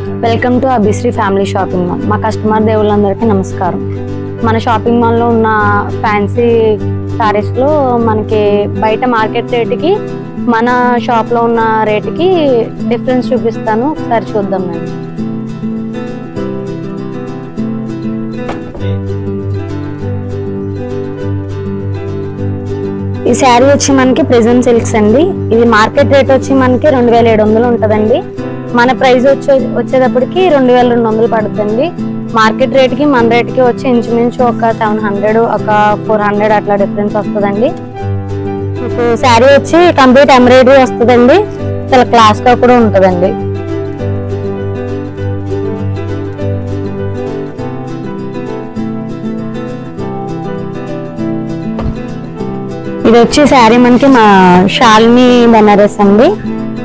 Welcome to Abhishree family shopping mall. మా customer దేవుళ్ళందరికీ నమస్కారం. మన షాపింగ్ మాల్లో ఉన్న ఫ్యాన్సీ సారీస్లో మనకి బయట మార్కెట్ రేటుకి మన షాప్లో ఉన్న రేటుకి డిఫరెన్స్ చూపిస్తాను, ఒకసారి చూద్దాం. నేను ఈ శారీ వచ్చి మనకి ప్రెజెంట్ సిల్క్స్ అండి. ఇది మార్కెట్ రేట్ వచ్చి మనకి 2700 ఉంటుందండి. మన ప్రైస్ వచ్చేటప్పటికి 2200 పడుతుందండి. మార్కెట్ రేట్కి మన రేట్కి వచ్చి ఇంచుమించు ఒక 700 ఒక 400 అట్లా డిఫరెన్స్ వస్తుందండి. శారీ వచ్చి కంప్లీట్ ఎంబ్రాయిడరీ వస్తుందండి, చాలా క్లాస్ గా కూడా ఉంటుందండి. ఇది వచ్చి శారీ మనకి మా షాలిని బనారస్ అండి.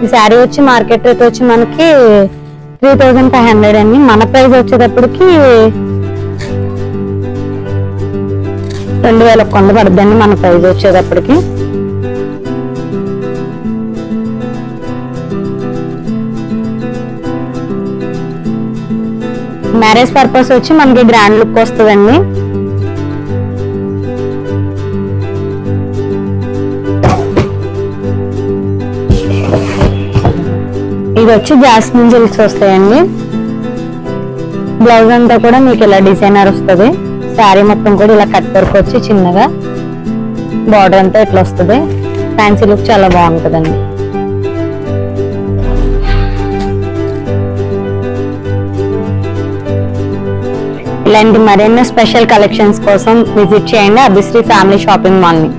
ఈ శారీ వచ్చి మార్కెట్ రేట్ వచ్చి మనకి 3500 అండి. మన ప్రైస్ వచ్చేటప్పటికి 2100 పడుతుందండి మన ప్రైస్ వచ్చేటప్పటికి. మ్యారేజ్ పర్పస్ వచ్చి మనకి గ్రాండ్ లుక్ వస్తుందండి. ఇది వచ్చి జాస్మిన్ సిల్క్స్ వస్తాయండి. బ్లౌజ్ అంతా కూడా మీకు ఇలా డిజైనర్ వస్తుంది. శారీ మొత్తం కూడా ఇలా కట్ వర్క్ వచ్చి చిన్నగా బార్డర్ అంతా ఇట్లా వస్తుంది. ఫ్యాన్సీ లుక్ చాలా బాగుంటుందండి. ఇలాంటి మరిన్ని స్పెషల్ కలెక్షన్స్ కోసం విజిట్ చేయండి అభిశ్రీ ఫ్యామిలీ షాపింగ్ మాల్ ని.